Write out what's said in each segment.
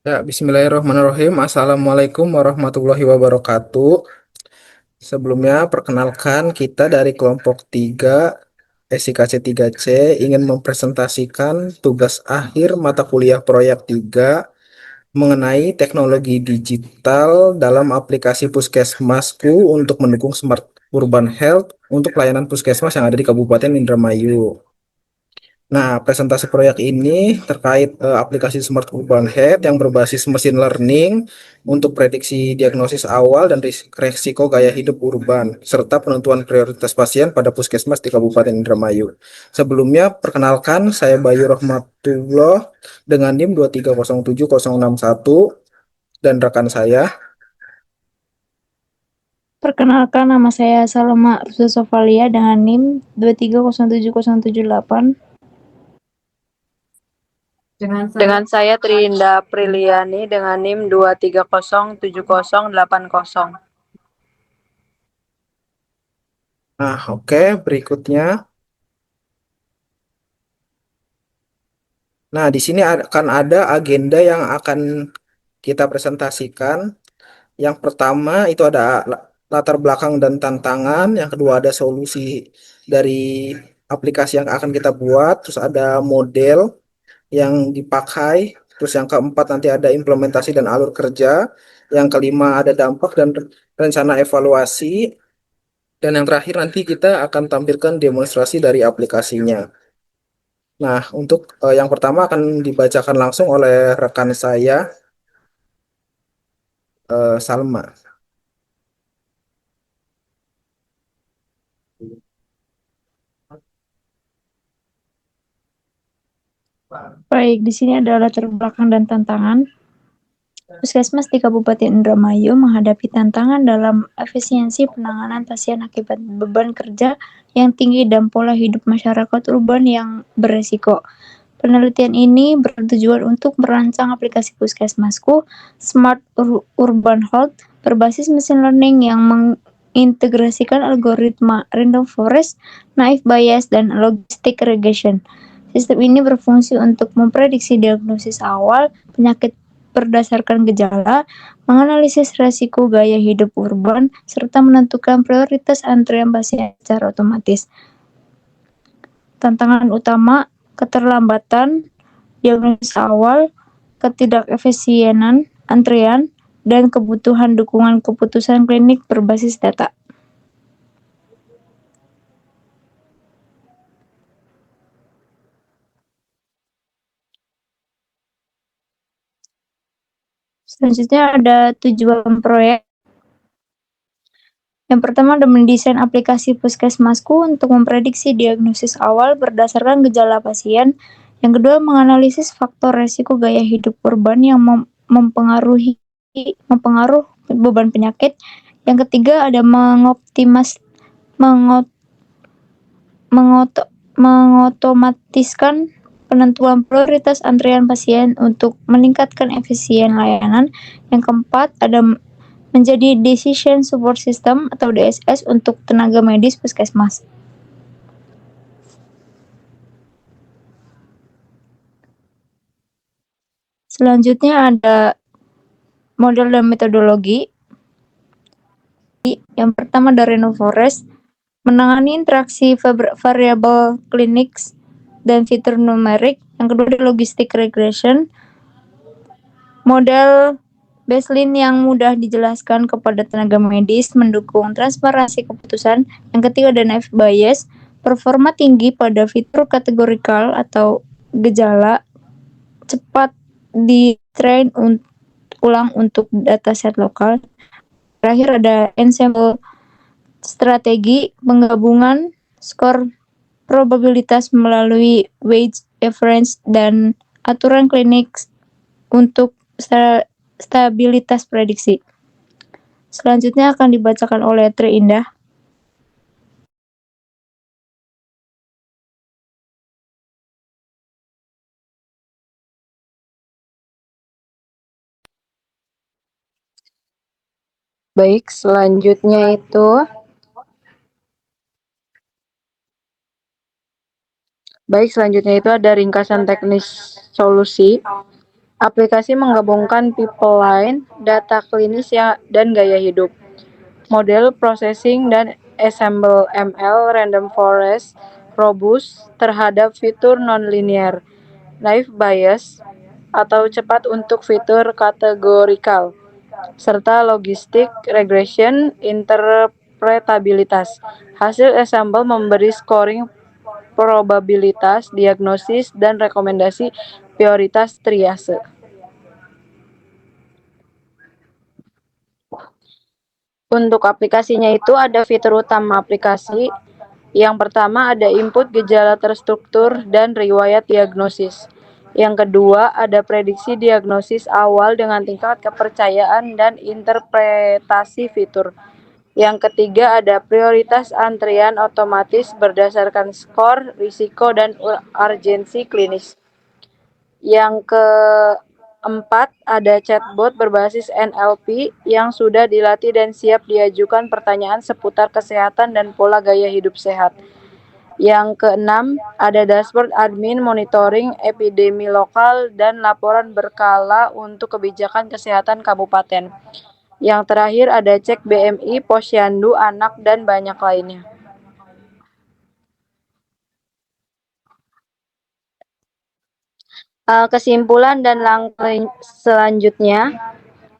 Ya, bismillahirrahmanirrahim. Assalamualaikum warahmatullahi wabarakatuh. Sebelumnya, perkenalkan kita dari kelompok 3 SIKC 3C ingin mempresentasikan tugas akhir mata kuliah proyek 3 mengenai teknologi digital dalam aplikasi Puskesmasku untuk mendukung Smart Urban Health untuk pelayanan puskesmas yang ada di Kabupaten Indramayu. Nah, presentasi proyek ini terkait aplikasi Smart Urban Health yang berbasis machine learning untuk prediksi diagnosis awal dan risiko gaya hidup urban, serta penentuan prioritas pasien pada puskesmas di Kabupaten Indramayu. Sebelumnya, perkenalkan saya Bayu Rahmatullah dengan NIM 2307061 dan rekan saya. Perkenalkan, nama saya Salma Rusda Sofalia dengan NIM 2307078. Dengan saya Trinda Priliani dengan NIM 2307080. Nah, oke, berikutnya. Nah, di sini akan ada agenda yang akan kita presentasikan. Yang pertama itu ada latar belakang dan tantangan, yang kedua ada solusi dari aplikasi yang akan kita buat, terus ada model yang dipakai, terus yang keempat nanti ada implementasi dan alur kerja, yang kelima ada dampak dan rencana evaluasi, dan yang terakhir nanti kita akan tampilkan demonstrasi dari aplikasinya. Nah, untuk yang pertama akan dibacakan langsung oleh rekan saya, Salma. Baik, di sini ada latar belakang dan tantangan. Puskesmas di Kabupaten Indramayu menghadapi tantangan dalam efisiensi penanganan pasien akibat beban kerja yang tinggi dan pola hidup masyarakat urban yang beresiko. Penelitian ini bertujuan untuk merancang aplikasi Puskesmasku Smart Urban Health berbasis machine learning yang mengintegrasikan algoritma random forest, naive Bayes, dan logistic regression. Sistem ini berfungsi untuk memprediksi diagnosis awal penyakit berdasarkan gejala, menganalisis resiko gaya hidup urban, serta menentukan prioritas antrian pasien secara otomatis. Tantangan utama, keterlambatan diagnosis awal, ketidakefisienan antrian, dan kebutuhan dukungan keputusan klinik berbasis data. Selanjutnya ada tujuan proyek. Yang pertama ada mendesain aplikasi Puskesmasku untuk memprediksi diagnosis awal berdasarkan gejala pasien. Yang kedua, menganalisis faktor resiko gaya hidup urban yang mempengaruh beban penyakit. Yang ketiga ada mengotomatiskan penentuan prioritas antrian pasien untuk meningkatkan efisien layanan. Yang keempat ada menjadi Decision Support System atau DSS untuk tenaga medis puskesmas. Selanjutnya ada model dan metodologi. Yang pertama dari Forest, menangani interaksi variabel klinik dan fitur numerik. Yang kedua ada logistic regression, model baseline yang mudah dijelaskan kepada tenaga medis, mendukung transparansi keputusan. Yang ketiga ada naive Bayes, performa tinggi pada fitur kategorikal atau gejala, cepat di-train ulang untuk dataset lokal. Terakhir ada ensemble strategi, penggabungan skor probabilitas melalui weight difference dan aturan klinik untuk stabilitas prediksi. Selanjutnya akan dibacakan oleh Tri Indah. Baik, selanjutnya itu ada ringkasan teknis solusi. Aplikasi menggabungkan people line, data klinis dan gaya hidup. Model processing dan ensemble ML random forest robust terhadap fitur nonlinear, naive bias atau cepat untuk fitur kategorikal, serta logistik regression interpretabilitas. Hasil ensemble memberi scoring probabilitas, diagnosis, dan rekomendasi prioritas triase. Untuk aplikasinya itu ada fitur utama aplikasi. Yang pertama ada input gejala terstruktur dan riwayat diagnosis. Yang kedua ada prediksi diagnosis awal dengan tingkat kepercayaan dan interpretasi fitur. Yang ketiga ada prioritas antrian otomatis berdasarkan skor, risiko, dan urgensi klinis. Yang keempat, ada chatbot berbasis NLP yang sudah dilatih dan siap diajukan pertanyaan seputar kesehatan dan pola gaya hidup sehat. Yang keenam, ada dashboard admin monitoring epidemi lokal dan laporan berkala untuk kebijakan kesehatan kabupaten. Yang terakhir, ada cek BMI, posyandu, anak, dan banyak lainnya. Kesimpulan dan langkah selanjutnya,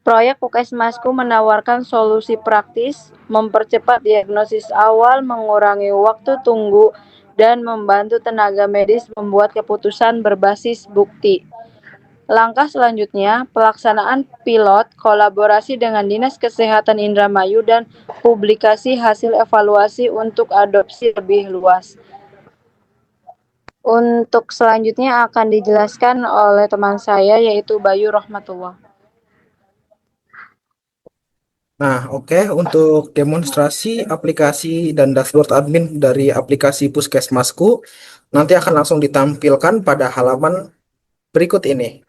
proyek Puskesmasku menawarkan solusi praktis, mempercepat diagnosis awal, mengurangi waktu tunggu, dan membantu tenaga medis membuat keputusan berbasis bukti. Langkah selanjutnya, pelaksanaan pilot, kolaborasi dengan Dinas Kesehatan Indramayu, dan publikasi hasil evaluasi untuk adopsi lebih luas. Untuk selanjutnya akan dijelaskan oleh teman saya yaitu Bayu Rahmatullah. Nah, oke, untuk demonstrasi aplikasi dan dashboard admin dari aplikasi Puskesmasku nanti akan langsung ditampilkan pada halaman berikut ini.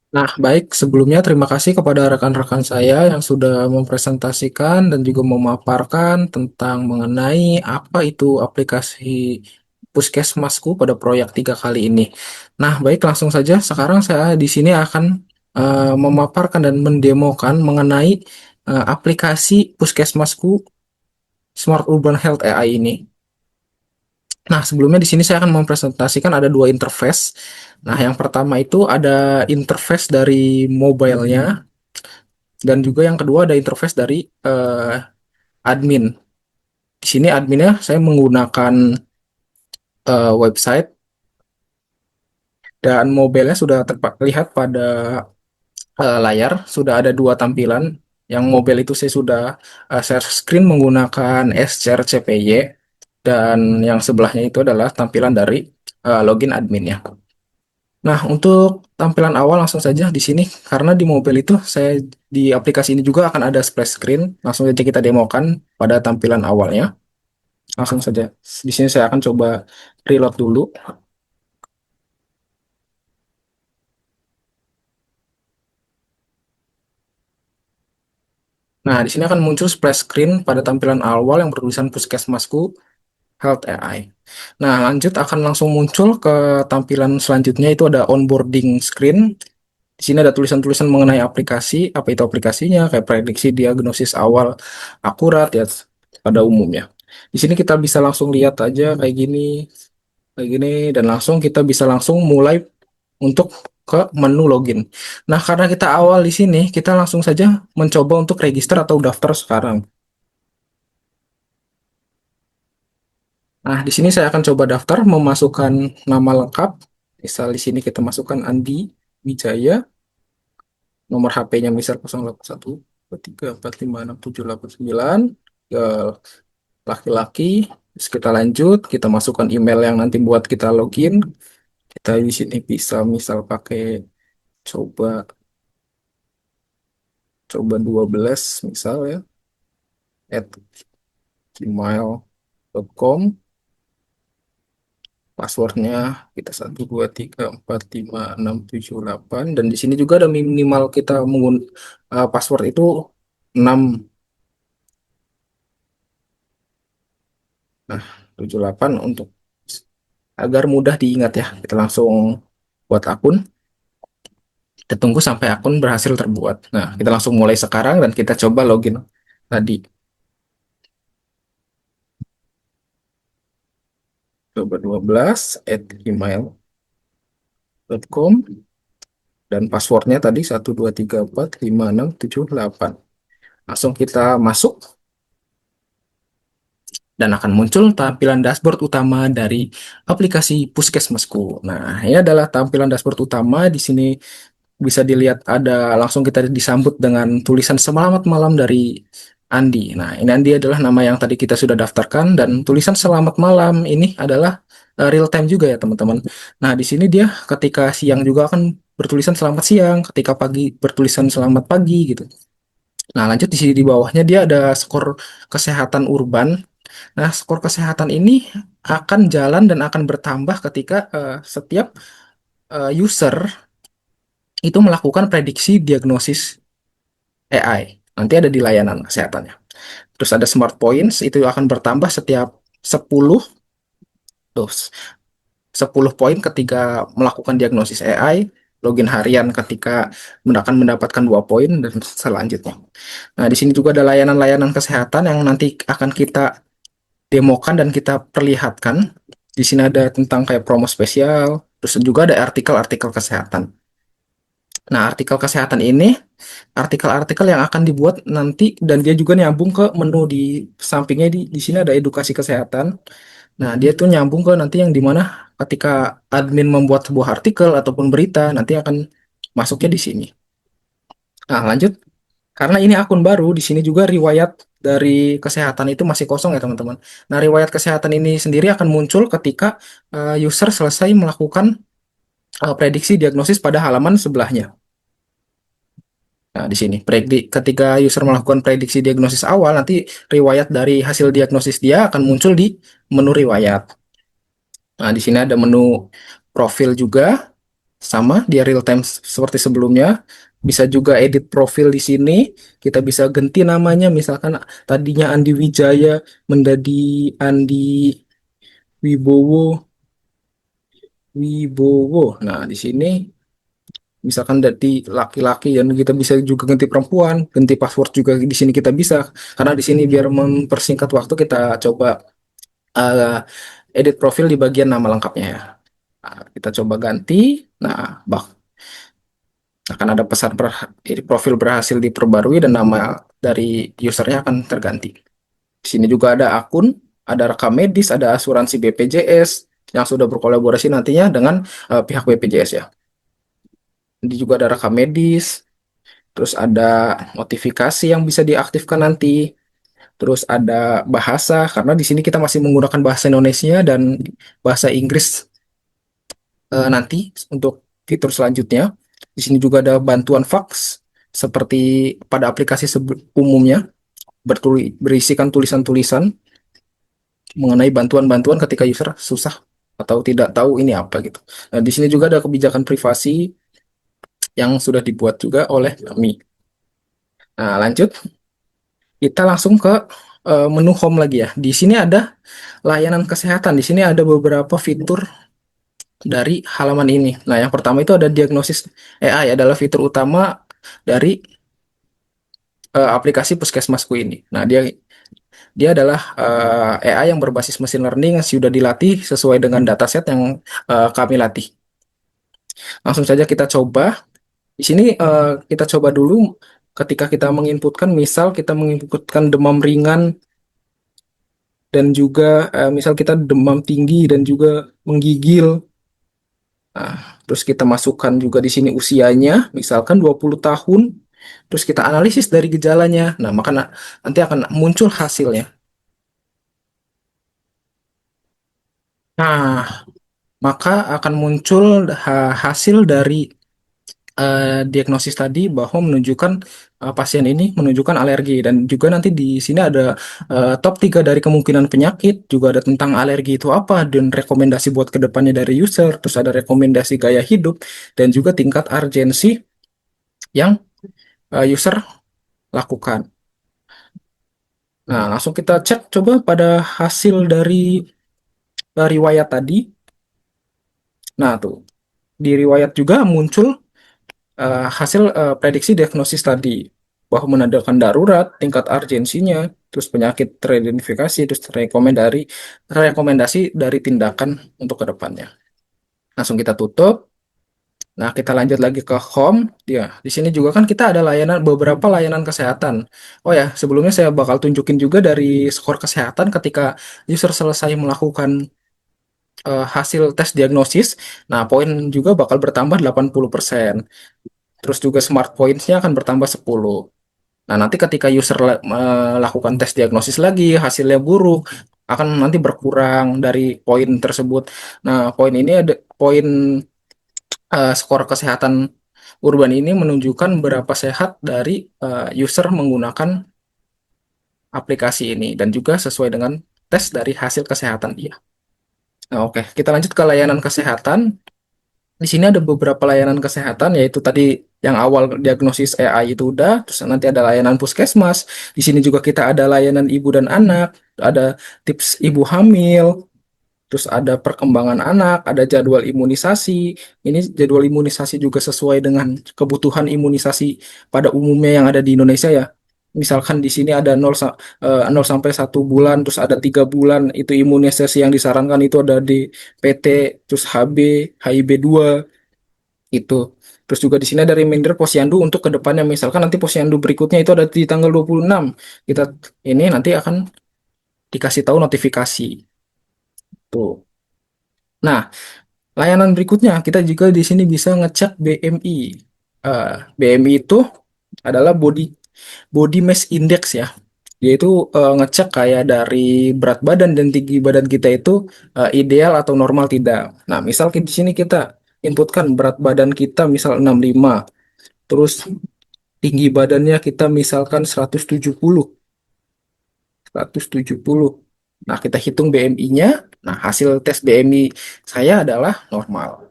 Nah, baik, sebelumnya terima kasih kepada rekan-rekan saya yang sudah mempresentasikan dan juga memaparkan tentang mengenai apa itu aplikasi Puskesmasku pada proyek 3 kali ini. Nah, baik, langsung saja. Sekarang saya di sini akan memaparkan dan mendemokan mengenai aplikasi Puskesmasku Smart Urban Health AI ini. Nah, sebelumnya di sini saya akan mempresentasikan ada dua interface. Nah, yang pertama itu ada interface dari mobile-nya dan juga yang kedua ada interface dari admin. Di sini adminnya saya menggunakan website dan mobile-nya sudah terlihat pada layar. Sudah ada dua tampilan. Yang mobile itu saya sudah share screen menggunakan share CPY dan yang sebelahnya itu adalah tampilan dari login adminnya. Nah, untuk tampilan awal langsung saja di sini karena di mobile itu saya di aplikasi ini juga akan ada splash screen. Langsung saja kita demokan pada tampilan awalnya. Langsung saja. Di sini saya akan coba reload dulu. Nah, di sini akan muncul splash screen pada tampilan awal yang bertulisan Puskesmasku Health AI. Nah, lanjut akan langsung muncul ke tampilan selanjutnya itu ada onboarding screen. Di sini ada tulisan-tulisan mengenai aplikasi, apa itu aplikasinya, kayak prediksi diagnosis awal akurat ya pada umumnya. Di sini kita bisa langsung lihat aja kayak gini, dan langsung kita bisa langsung mulai untuk ke menu login. Nah, karena kita awal di sini, kita langsung saja mencoba untuk register atau daftar sekarang. Nah, di sini saya akan coba daftar memasukkan nama lengkap. Misal di sini kita masukkan Andi Wijaya, nomor HP-nya misal 081234567889, ke laki-laki. Terus kita lanjut, kita masukkan email yang nanti buat kita login. Kita di sini bisa misal pakai coba coba 12 misal ya at gmail.com. Passwordnya kita 12345678 dan di sini juga ada minimal kita menggunakan password itu 6. Nah, 78 untuk agar mudah diingat ya. Kita langsung buat akun. Kita tunggu sampai akun berhasil terbuat. Nah, kita langsung mulai sekarang dan kita coba login tadi. Coba 12@gmail.com dan passwordnya tadi 1234567 8. Langsung kita masuk dan akan muncul tampilan dashboard utama dari aplikasi Puskesmasku. Nah, ini adalah tampilan dashboard utama. Di sini bisa dilihat ada langsung kita disambut dengan tulisan selamat malam dari Andi. Nah, ini Andi adalah nama yang tadi kita sudah daftarkan dan tulisan selamat malam ini adalah real time juga ya, teman-teman. Nah, di sini dia ketika siang juga akan bertulisan selamat siang, ketika pagi bertulisan selamat pagi gitu. Nah, lanjut di sini di bawahnya dia ada skor kesehatan urban. Nah, skor kesehatan ini akan jalan dan akan bertambah ketika setiap user itu melakukan prediksi diagnosis AI. Nanti ada di layanan kesehatannya. Terus ada smart points, itu akan bertambah setiap 10 tuh, 10 poin ketika melakukan diagnosis AI, login harian ketika akan mendapatkan 2 poin, dan selanjutnya. Nah, di sini juga ada layanan-layanan kesehatan yang nanti akan kita demokan dan kita perlihatkan. Di sini ada tentang kayak promo spesial, terus juga ada artikel-artikel kesehatan. Nah, artikel kesehatan ini artikel-artikel yang akan dibuat nanti dan dia juga nyambung ke menu di sampingnya di sini ada edukasi kesehatan. Nah, dia tuh nyambung ke nanti yang dimana ketika admin membuat sebuah artikel ataupun berita nanti akan masuknya di sini. Nah, lanjut. Karena ini akun baru, di sini juga riwayat dari kesehatan itu masih kosong ya, teman-teman. Nah, riwayat kesehatan ini sendiri akan muncul ketika user selesai melakukan prediksi diagnosis pada halaman sebelahnya. Nah, di sini ketika user melakukan prediksi diagnosis awal, nanti riwayat dari hasil diagnosis dia akan muncul di menu riwayat. Nah, di sini ada menu profil juga, sama dia real time seperti sebelumnya. Bisa juga edit profil di sini. Kita bisa ganti namanya, misalkan tadinya Andi Wijaya menjadi Andi Wibowo. Wibowo. Nah, di sini misalkan dari laki-laki dan kita bisa juga ganti perempuan, ganti password juga di sini kita bisa. Karena di sini biar mempersingkat waktu kita coba uh, edit profil di bagian nama lengkapnya ya. Nah, kita coba ganti. Nah, akan ada pesan profil berhasil diperbarui dan nama dari usernya akan terganti. Di sini juga ada akun, ada rekam medis, ada asuransi BPJS yang sudah berkolaborasi nantinya dengan pihak BPJS ya. Ini juga ada rekam medis, terus ada notifikasi yang bisa diaktifkan nanti, terus ada bahasa karena di sini kita masih menggunakan bahasa Indonesia dan bahasa Inggris nanti untuk fitur selanjutnya. Di sini juga ada bantuan fax seperti pada aplikasi umumnya berisikan tulisan-tulisan mengenai bantuan-bantuan ketika user susah atau tidak tahu ini apa gitu. Nah, di sini juga ada kebijakan privasi yang sudah dibuat juga oleh kami. Nah, lanjut kita langsung ke menu home lagi ya. Di sini ada layanan kesehatan. Di sini ada beberapa fitur dari halaman ini. Nah, yang pertama itu ada diagnosis AI adalah fitur utama dari aplikasi Puskesmasku ini. Nah, dia adalah AI yang berbasis machine learning yang sudah dilatih sesuai dengan dataset yang kami latih. Langsung saja kita coba. Di sini kita coba dulu ketika kita menginputkan, misal kita menginputkan demam ringan dan juga misal kita demam tinggi dan juga menggigil. Nah, terus kita masukkan juga di sini usianya, misalkan 20 tahun. Terus kita analisis dari gejalanya. Nah, maka nanti akan muncul hasilnya. Nah, maka akan muncul hasil dari diagnosis tadi bahwa menunjukkan pasien ini menunjukkan alergi dan juga nanti di sini ada top 3 dari kemungkinan penyakit, juga ada tentang alergi itu apa dan rekomendasi buat kedepannya dari user, terus ada rekomendasi gaya hidup dan juga tingkat urgensi yang user lakukan. Nah, langsung kita cek coba pada hasil dari riwayat tadi. Nah, tuh di riwayat juga muncul hasil prediksi diagnosis tadi bahwa menandakan darurat, tingkat urgensinya, terus penyakit teridentifikasi, terus rekomendasi dari tindakan untuk kedepannya. Langsung kita tutup. Nah, kita lanjut lagi ke home. Ya, di sini juga kan kita ada beberapa layanan kesehatan. Oh ya, sebelumnya saya bakal tunjukin juga dari skor kesehatan ketika user selesai melakukan hasil tes diagnosis. Nah, poin juga bakal bertambah 80%. Terus juga smart points-nya akan bertambah 10. Nah, nanti ketika user melakukan tes diagnosis lagi, hasilnya buruk, akan nanti berkurang dari poin tersebut. Nah, poin ini ada poin skor kesehatan urban ini menunjukkan berapa sehat dari user menggunakan aplikasi ini dan juga sesuai dengan tes dari hasil kesehatan dia. Nah, oke, kita lanjut ke layanan kesehatan. Di sini ada beberapa layanan kesehatan, yaitu tadi yang awal diagnosis AI itu udah, terus nanti ada layanan puskesmas. Di sini juga kita ada layanan ibu dan anak, ada tips ibu hamil, terus ada perkembangan anak, ada jadwal imunisasi. Ini jadwal imunisasi juga sesuai dengan kebutuhan imunisasi pada umumnya yang ada di Indonesia ya. Misalkan di sini ada 0 sampai 1 bulan, terus ada 3 bulan, itu imunisasi yang disarankan itu ada di PT, terus HB, HIB2, itu. Terus juga di sini ada reminder posyandu untuk kedepannya. Misalkan nanti posyandu berikutnya itu ada di tanggal 26. Kita ini nanti akan dikasih tahu notifikasi. Tuh. Nah, layanan berikutnya, kita juga di sini bisa ngecek BMI. BMI itu adalah body mass index ya. Dia itu ngecek kayak dari berat badan dan tinggi badan kita itu ideal atau normal tidak. Nah, misal di sini kita inputkan berat badan kita misal 65, terus tinggi badannya kita misalkan 170. 170. Nah, kita hitung BMI-nya. Nah, hasil tes BMI saya adalah normal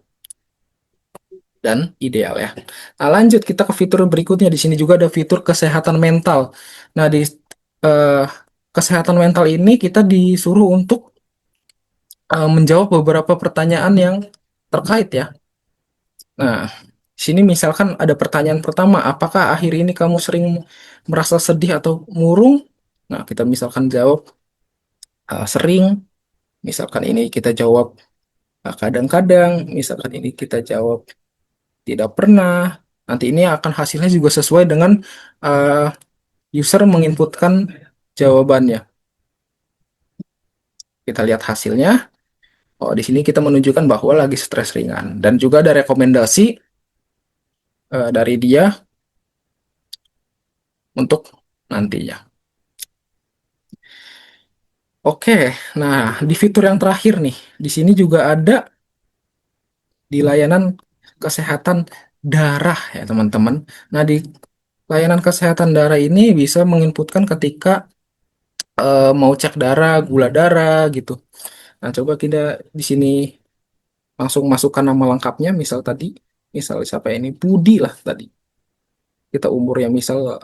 dan ideal ya. Nah, lanjut kita ke fitur berikutnya. Di sini juga ada fitur kesehatan mental. Nah, di eh, kesehatan mental ini kita disuruh untuk menjawab beberapa pertanyaan yang terkait ya. Nah, di sini misalkan ada pertanyaan pertama, apakah akhir ini kamu sering merasa sedih atau murung? Nah, kita misalkan jawab sering, misalkan ini kita jawab kadang-kadang, misalkan ini kita jawab tidak pernah. Nanti ini akan hasilnya juga sesuai dengan uh, user menginputkan jawabannya. Kita lihat hasilnya. Oh, di sini kita menunjukkan bahwa lagi stres ringan dan juga ada rekomendasi dari dia untuk nantinya. Oke, nah di fitur yang terakhir nih, di sini juga ada di layanan kesehatan darah ya teman-teman. Nah di layanan kesehatan darah ini bisa menginputkan ketika mau cek darah, gula darah gitu. Nah coba kita di sini langsung masukkan nama lengkapnya, misal siapa ini Budi lah tadi. Kita umurnya misal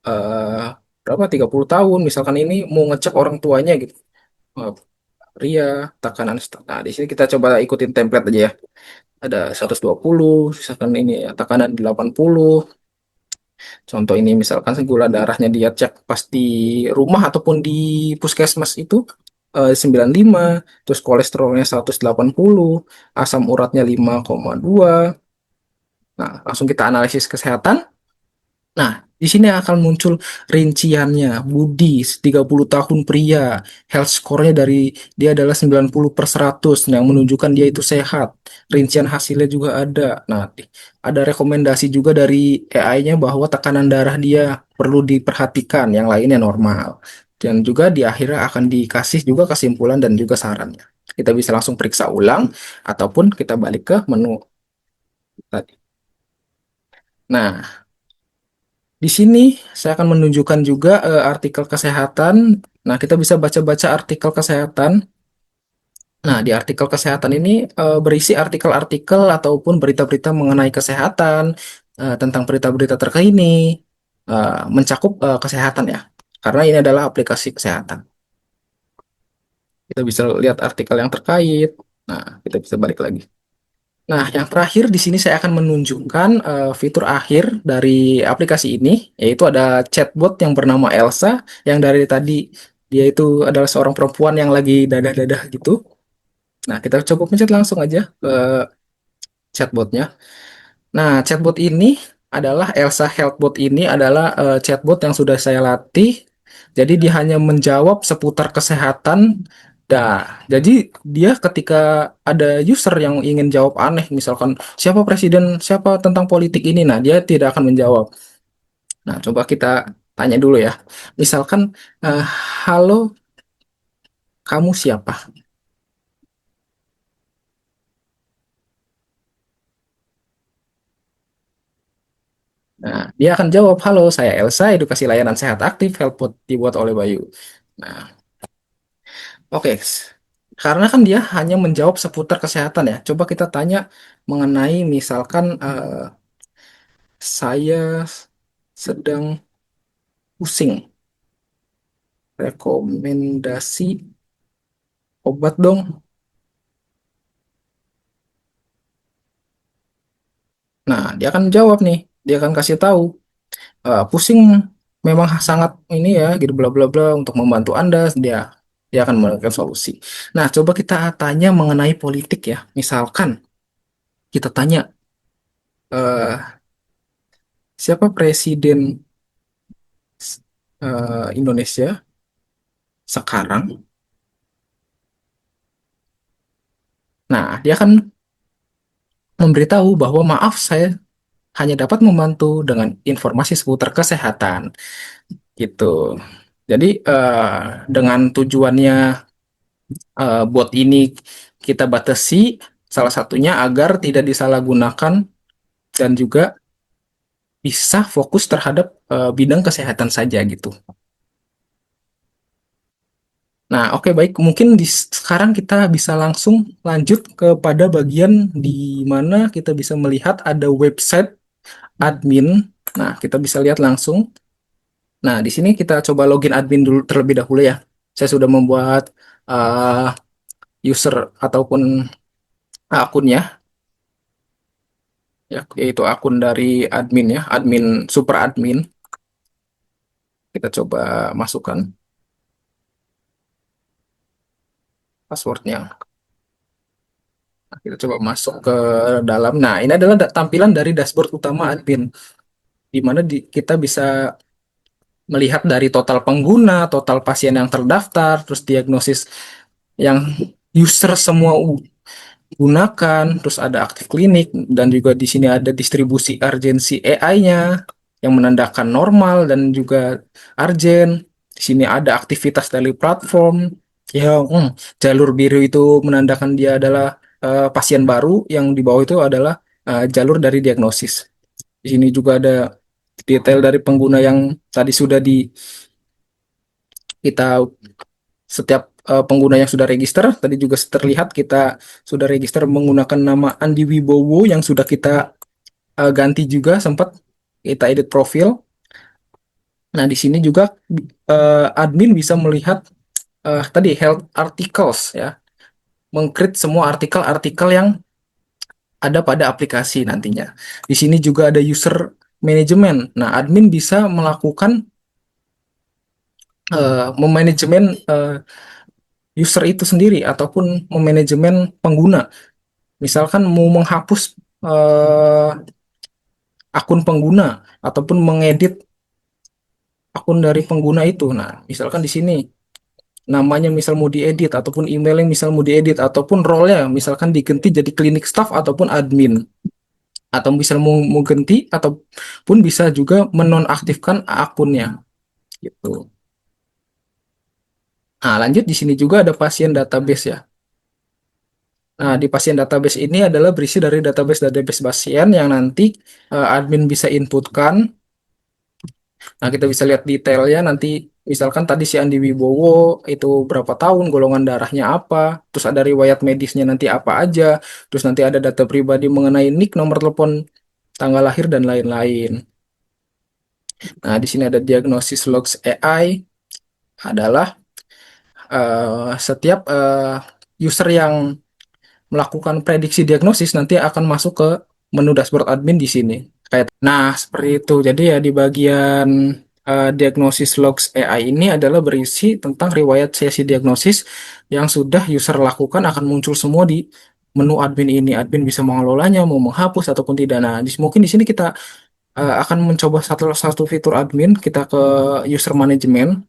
eh, berapa 30 tahun, misalkan ini mau ngecek orang tuanya gitu. Eh, pria, tekanan nah di sini kita coba ikutin template aja ya. Ada 120, misalkan ini ya, tekanan 80. Contoh ini misalkan gula darahnya dia cek pas di rumah ataupun di puskesmas itu 95, terus kolesterolnya 180, asam uratnya 5,2. Nah, langsung kita analisis kesehatan. Nah, di sini akan muncul rinciannya. Budi, 30 tahun pria. Health score-nya dari dia adalah 90/100, yang menunjukkan dia itu sehat. Rincian hasilnya juga ada. Nah, ada rekomendasi juga dari AI-nya bahwa tekanan darah dia perlu diperhatikan, yang lainnya normal. Dan juga di akhirnya akan dikasih juga kesimpulan dan juga sarannya. Kita bisa langsung periksa ulang ataupun kita balik ke menu tadi. Nah, di sini saya akan menunjukkan juga artikel kesehatan. Nah, kita bisa baca-baca artikel kesehatan. Nah, di artikel kesehatan ini berisi artikel-artikel ataupun berita-berita mengenai kesehatan, tentang berita-berita terkini, mencakup kesehatan ya. Karena ini adalah aplikasi kesehatan. Kita bisa lihat artikel yang terkait. Nah, kita bisa balik lagi. Nah, yang terakhir di sini saya akan menunjukkan fitur akhir dari aplikasi ini, yaitu ada chatbot yang bernama Elsa, yang dari tadi dia itu adalah seorang perempuan yang lagi dadah-dadah gitu. Nah, kita coba pencet langsung aja ke chatbotnya. Nah, chatbot ini adalah Elsa Healthbot ini adalah chatbot yang sudah saya latih. Jadi dia hanya menjawab seputar kesehatan. Nah, jadi dia ketika ada user yang ingin jawab aneh, misalkan siapa presiden, siapa tentang politik ini, nah dia tidak akan menjawab. Nah, coba kita tanya dulu ya. Misalkan, eh, halo, kamu siapa? Nah, dia akan jawab, halo, saya Elsa, edukasi layanan sehat aktif, Healthbot dibuat oleh Bayu. Nah, oke, karena kan dia hanya menjawab seputar kesehatan ya. Coba kita tanya mengenai misalkan saya sedang pusing, rekomendasi obat dong. Nah, dia akan jawab nih, dia akan kasih tahu pusing memang sangat ini ya, gitu bla bla bla untuk membantu Anda, dia akan memberikan solusi. Nah, coba kita tanya mengenai politik ya. Misalkan kita tanya eh, siapa presiden Indonesia sekarang. Nah, dia akan memberitahu bahwa maaf saya hanya dapat membantu dengan informasi seputar kesehatan gitu. Jadi dengan tujuannya bot ini kita batasi salah satunya agar tidak disalahgunakan dan juga bisa fokus terhadap bidang kesehatan saja gitu. Nah, oke baik, mungkin sekarang kita bisa langsung lanjut kepada bagian di mana kita bisa melihat ada website admin. Nah, kita bisa lihat langsung. Nah, di sini kita coba login admin dulu terlebih dahulu ya. Saya sudah membuat uh, user ataupun akunnya, ya, yaitu akun dari admin ya, admin super admin. Kita coba masukkan passwordnya. Nah, kita coba masuk ke dalam. Nah, ini adalah tampilan dari dashboard utama admin, di mana kita bisa melihat dari total pengguna, total pasien yang terdaftar, terus diagnosis yang user semua gunakan, terus ada aktif klinik, dan juga di sini ada distribusi urgensi AI-nya yang menandakan normal dan juga urgent. Di sini ada aktivitas dari platform yang jalur biru itu menandakan dia adalah pasien baru, yang di bawah itu adalah jalur dari diagnosis. Di sini juga ada detail dari pengguna yang tadi sudah kita setiap pengguna yang sudah register tadi juga terlihat kita sudah register menggunakan nama Andi Wibowo yang sudah kita ganti juga sempat kita edit profil. Nah, di sini juga admin bisa melihat tadi health articles ya, mengcreate semua artikel-artikel yang ada pada aplikasi nantinya. Di sini juga ada user management. Nah, admin bisa melakukan memanajemen user itu sendiri ataupun memanajemen pengguna. Misalkan mau menghapus akun pengguna ataupun mengedit akun dari pengguna itu. Nah, misalkan di sini namanya misal mau diedit ataupun emailnya misal mau diedit ataupun role-nya misalkan diganti jadi klinik staff ataupun admin atau misal mau ganti ataupun bisa juga menonaktifkan akunnya gitu. Nah, lanjut di sini juga ada pasien database ya. Nah, di pasien database ini adalah berisi dari database pasien yang nanti admin bisa inputkan. Nah, kita bisa lihat detailnya nanti, misalkan tadi si Andi Wibowo itu berapa tahun, golongan darahnya apa, terus ada riwayat medisnya nanti apa aja, terus nanti ada data pribadi mengenai NIK, nomor telepon, tanggal lahir, dan lain-lain. Nah, di sini ada diagnosis logs AI, adalah setiap user yang melakukan prediksi diagnosis nanti akan masuk ke menu dashboard admin di sini. Nah, seperti itu. Jadi ya di bagian diagnosis logs AI ini adalah berisi tentang riwayat sesi diagnosis yang sudah user lakukan akan muncul semua di menu admin ini. Admin bisa mengelolanya, mau menghapus ataupun tidak. Nah, mungkin di sini kita akan mencoba satu fitur admin. Kita ke user management.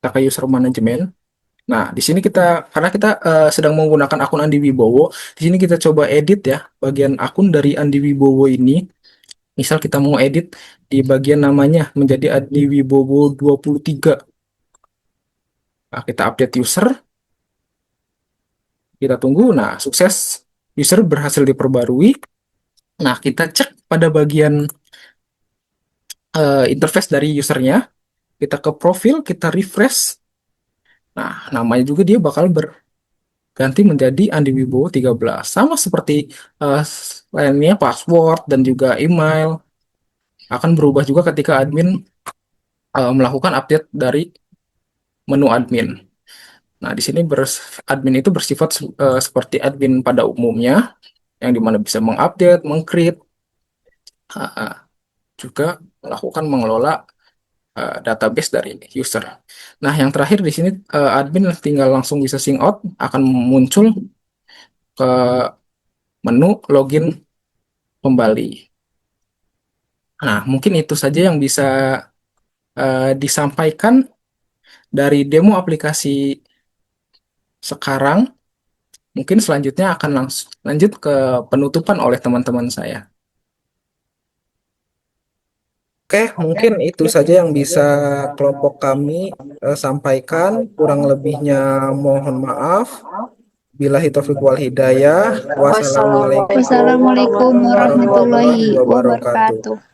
Kita ke user management. Nah, di sini karena kita sedang menggunakan akun Andi Wibowo, di sini kita coba edit ya bagian akun dari Andi Wibowo ini. Misal kita mau edit di bagian namanya menjadi Andi Wibowo 23. Nah, kita update user, kita tunggu. Nah, sukses, user berhasil diperbarui. Nah, kita cek pada bagian interface dari usernya, kita ke profil, kita refresh. Nah, namanya juga dia bakal ganti menjadi Andi Wibowo 13. Sama seperti lainnya, password dan juga email akan berubah juga ketika admin melakukan update dari menu admin. Nah, di sini admin itu bersifat seperti admin pada umumnya, yang dimana bisa mengupdate, mengcreate, juga melakukan mengelola database dari user. Nah, yang terakhir di sini admin tinggal langsung bisa sign out, akan muncul ke menu login kembali. Nah, mungkin itu saja yang bisa disampaikan dari demo aplikasi sekarang. Mungkin selanjutnya akan langsung lanjut ke penutupan oleh teman-teman saya. Oke, mungkin itu saja yang bisa kelompok kami sampaikan. Kurang lebihnya mohon maaf. Billahi taufiq wal hidayah. Wassalamualaikum Wassalamualaikum warahmatullahi warahmatullahi wabarakatuh. wabarakatuh.